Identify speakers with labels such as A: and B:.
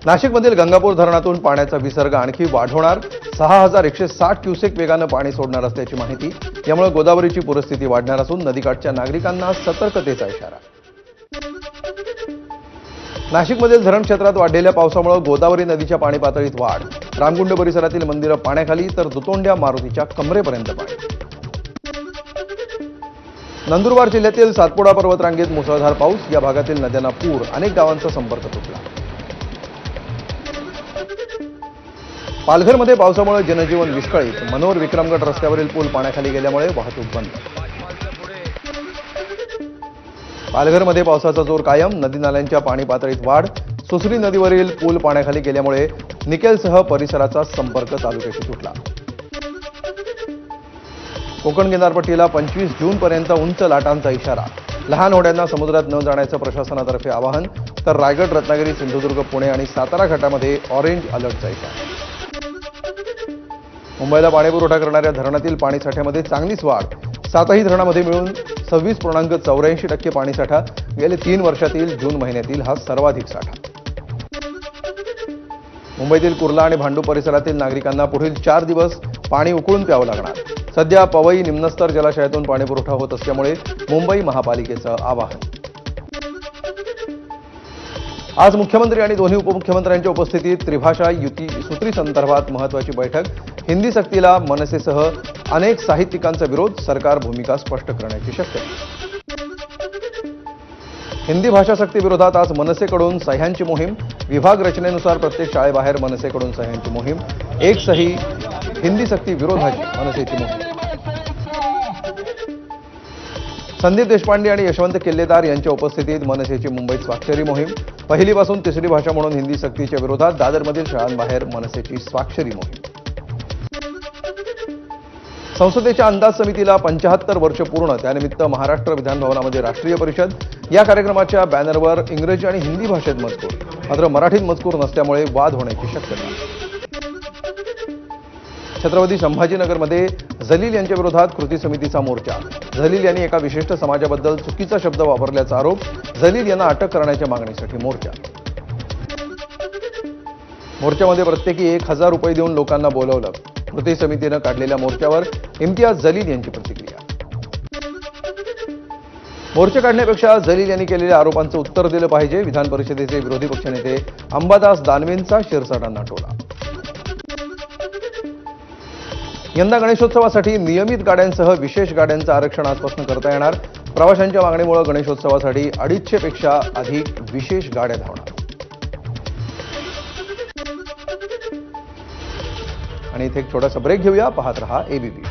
A: नाशिकमधील गंगापूर धरणातून पाण्याचा विसर्ग आणखी वाढवणार 6160 क्युसेक वेगानं पाणी सोडणार असल्याची माहिती। यामुळे गोदावरीची पूरस्थिती वाढणार असून नदीकाठच्या नागरिकांना सतर्कतेचा इशारा। नाशिकमधील धरण क्षेत्रात वाढलेल्या पावसामुळे गोदावरी नदीच्या पाणी पातळीत वाढ। रामकुंड परिसरातील मंदिरं पाण्याखाली तर दुतोंड्या मारुतीच्या कमरेपर्यंत पाणी। नंदुरबार जिल्ह्यातील सातपुडा पर्वतरांगेत मुसळधार पाऊस। या भागातील नद्यांना पूर, अनेक गावांचा संपर्क तुटला। पालघरमध्ये पावसामुळे जनजीवन विस्कळीत। मनोर विक्रमगड रस्त्यावरील पूल पाण्याखाली गेल्यामुळे वाहतूक बंद। पालघरमध्ये पावसाचा जोर कायम। नदी नाल्यांच्या पाणी पातळीत वाढ। सुसरी नदीवरील पूल पाण्याखाली गेल्यामुळे निकेलसह परिसराचा संपर्क तालुक्याशी तुटला। कोकण किनारपट्टीला 25 जूनपर्यंत उंच लाटांचा इशारा। लहान होड्यांना समुद्रात न जाण्याचं प्रशासनातर्फे आवाहन। तर रायगड, रत्नागिरी, सिंधुदुर्ग, पुणे आणि सातारा घाटामध्ये ऑरेंज अलर्टचा इशारा। मुंबईला पाणीपुरवठा करणाऱ्या धरणातील पाणीसाठ्यामध्ये चांगलीच वाढ। 7ही धरणामध्ये मिळून 26.84% पाणीसाठा। गेले 3 वर्षातील जून महिन्यातील हा सर्वाधिक साठा। मुंबईतील कुर्ला आणि भांडूप परिसरातील नागरिकांना पुढील 4 दिवस पाणी उकळून प्यावं लागणार। सध्या पवई निम्नस्तर जलाशयातून पाणीपुरवठा होत असल्यामुळे मुंबई महापालिकेचं आवाहन। आज मुख्यमंत्री आणि दोन्ही उपमुख्यमंत्र्यांच्या उपस्थितीत त्रिभाषा युती सूत्री संदर्भात महत्त्वाची बैठक। हिंदी सक्तीला मनसेसह अनेक साहित्यिकांचा विरोध। सरकार भूमिका स्पष्ट करण्याची शक्यता। हिंदी भाषा सक्ती विरोधात आज मनसेकडून सह्यांची मोहीम। विभाग रचनेनुसार प्रत्येक शाळेबाहेर मनसेकडून सह्यांची मोहीम। एक सही हिंदी सक्ती विरोधाची मनसेची मोहीम। संदीप देशपांडे आणि यशवंत किल्लेदार यांच्या उपस्थितीत मनसेची मुंबईत स्वाक्षरी मोहीम। पहिलीपासून तिसरी भाषा म्हणून हिंदी सक्तीच्या विरोधात दादरमधील शाळांबाहेर मनसेची स्वाक्षरी मोहीम। संसदेच्या अंदाज समितीला 75 वर्ष पूर्ण। त्यानिमित्त महाराष्ट्र विधानभवनामध्ये राष्ट्रीय परिषद। या कार्यक्रमाच्या बॅनरवर इंग्रजी आणि हिंदी भाषेत मजकूर, मात्र मराठीत मजकूर नसल्यामुळे वाद होण्याची शक्यता। छत्रपती संभाजीनगरमध्ये जलील यांच्या विरोधात कृती समितीचा मोर्चा। जलील यांनी एका विशिष्ट समाजाबद्दल चुकीचा शब्द वापरल्याचा आरोप। जलील यांना अटक करण्याच्या मागणीसाठी मोर्चा। मोर्चामध्ये प्रत्येकी 1000 रुपये देऊन लोकांना बोलवलं। कृती समितीनं काढलेल्या मोर्चावर इम्तियाज जलील यांची प्रतिक्रिया। मोर्चा काढण्यापेक्षा जलील यांनी केलेल्या आरोपांचं उत्तर दिलं पाहिजे। विधान परिषदेचे विरोधी पक्षनेते अंबादास दानवेंचा शिरसाटांना टोला। यंदा गणेशोत्सवासाठी नियमित गाड्यांसह विशेष गाड्यांचं आरक्षण आजपासून करता येणार। प्रवाशांच्या मागणीमुळे गणेशोत्सवासाठी 250 पेक्षा अधिक विशेष गाड्या धावणार। आणि इथे एक छोटासा ब्रेक घेऊया। पाहत रहा एबीपी।